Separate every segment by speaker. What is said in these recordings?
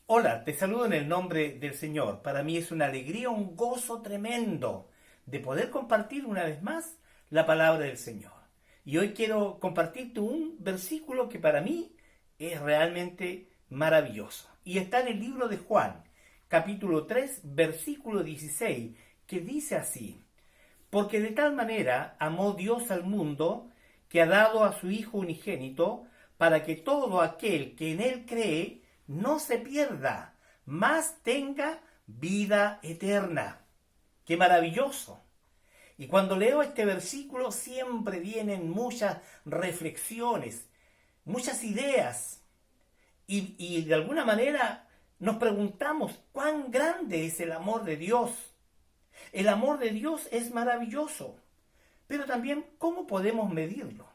Speaker 1: Hola, te saludo en el nombre del Señor. Para mí es una alegría, un gozo tremendo de poder compartir una vez más la palabra del Señor. Y hoy quiero compartirte un versículo que para mí es realmente maravilloso. Y está en el libro de Juan, capítulo 3, versículo 16, que dice así: Porque de tal manera amó Dios al mundo que ha dado a su Hijo unigénito, para que todo aquel que en Él cree no se pierda, mas tenga vida eterna. ¡Qué maravilloso! Y cuando leo este versículo siempre vienen muchas reflexiones, muchas ideas, y de alguna manera nos preguntamos cuán grande es el amor de Dios. El amor de Dios es maravilloso, pero también ¿cómo podemos medirlo?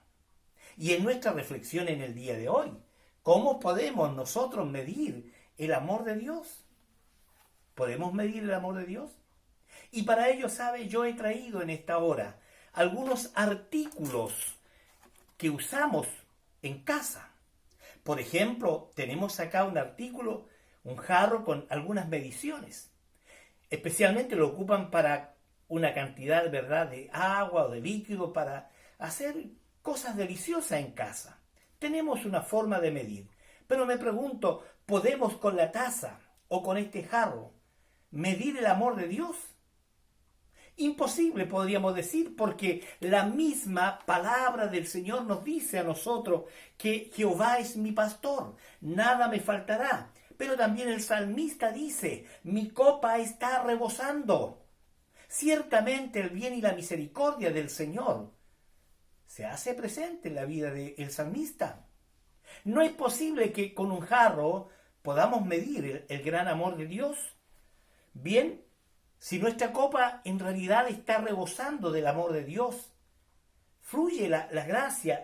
Speaker 1: Y en nuestra reflexión en el día de hoy, ¿cómo podemos nosotros medir el amor de Dios? ¿Podemos medir el amor de Dios? Y para ello, ¿sabe? Yo he traído en esta hora algunos artículos que usamos en casa. Por ejemplo, tenemos acá un artículo, un jarro con algunas mediciones. Especialmente lo ocupan para una cantidad, ¿verdad?, de agua o de líquido para hacer cosas deliciosas en casa. Tenemos una forma de medir. Pero me pregunto, ¿podemos con la taza o con este jarro medir el amor de Dios? Imposible, podríamos decir, porque la misma palabra del Señor nos dice a nosotros que Jehová es mi pastor, nada me faltará. Pero también el salmista dice, mi copa está rebosando. Ciertamente el bien y la misericordia del Señor se hace presente en la vida del salmista. No es posible que con un jarro podamos medir el gran amor de Dios. Bien, si nuestra copa en realidad está rebosando del amor de Dios, fluye la gracia,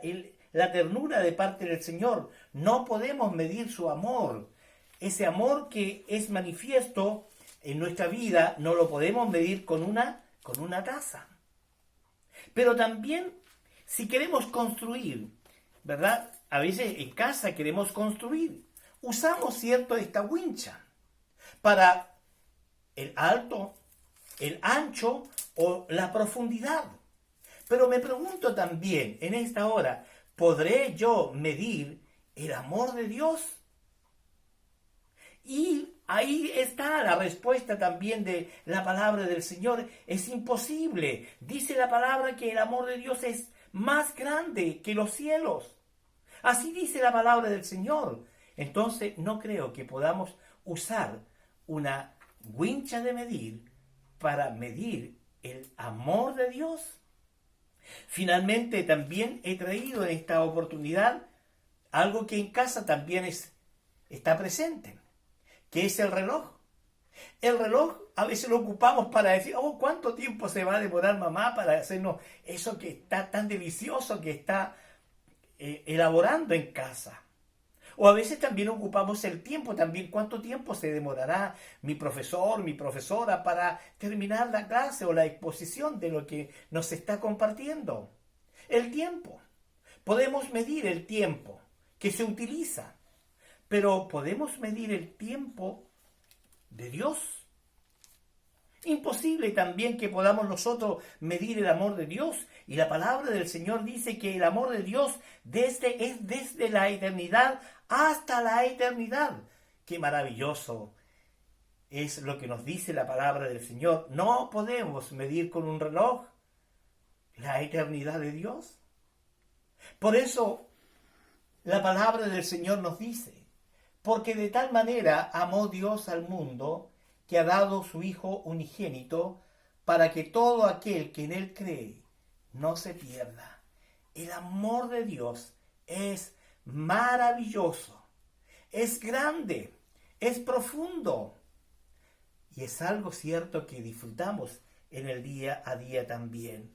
Speaker 1: la ternura de parte del Señor, no podemos medir su amor. Ese amor que es manifiesto en nuestra vida no lo podemos medir con una taza. Pero también si queremos construir, ¿verdad? A veces en casa queremos construir. Usamos, ¿cierto?, esta wincha para el alto, el ancho o la profundidad. Pero me pregunto también en esta hora, ¿podré yo medir el amor de Dios? Y ahí está la respuesta también de la palabra del Señor. Es imposible. Dice la palabra que el amor de Dios es más grande que los cielos. Así dice la palabra del Señor. Entonces no creo que podamos usar una wincha de medir para medir el amor de Dios. Finalmente también he traído en esta oportunidad algo que en casa también está presente, que es el reloj. El reloj a veces lo ocupamos para decir, oh, ¿cuánto tiempo se va a demorar mamá para hacernos eso que está tan delicioso que está elaborando en casa? O a veces también ocupamos el tiempo, también cuánto tiempo se demorará mi profesor, mi profesora para terminar la clase o la exposición de lo que nos está compartiendo. El tiempo. Podemos medir el tiempo que se utiliza, pero ¿podemos medir el tiempo de Dios? Imposible también que podamos nosotros medir el amor de Dios. Y la palabra del Señor dice que el amor de Dios es desde la eternidad hasta la eternidad. ¡Qué maravilloso es lo que nos dice la palabra del Señor! No podemos medir con un reloj la eternidad de Dios. Por eso la palabra del Señor nos dice, porque de tal manera amó Dios al mundo que ha dado su Hijo unigénito para que todo aquel que en Él cree no se pierda. El amor de Dios es maravilloso, es grande, es profundo y es algo cierto que disfrutamos en el día a día también,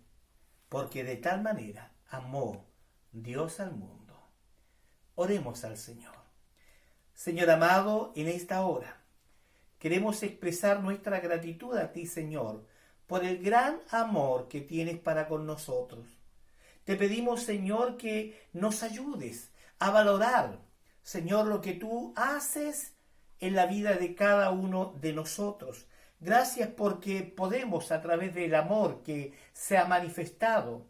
Speaker 1: porque de tal manera amó Dios al mundo. Oremos al Señor. Señor amado, en esta hora queremos expresar nuestra gratitud a ti, Señor, por el gran amor que tienes para con nosotros. Te pedimos, Señor, que nos ayudes a valorar, Señor, lo que tú haces en la vida de cada uno de nosotros. Gracias porque podemos, a través del amor que se ha manifestado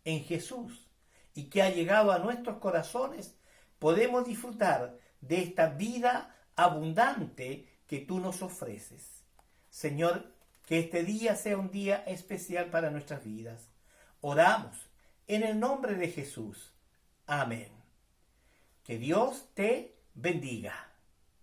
Speaker 1: en Jesús y que ha llegado a nuestros corazones, podemos disfrutar de esta vida abundante que tú nos ofreces. Señor, que este día sea un día especial para nuestras vidas. Oramos en el nombre de Jesús. Amén. Que Dios te bendiga.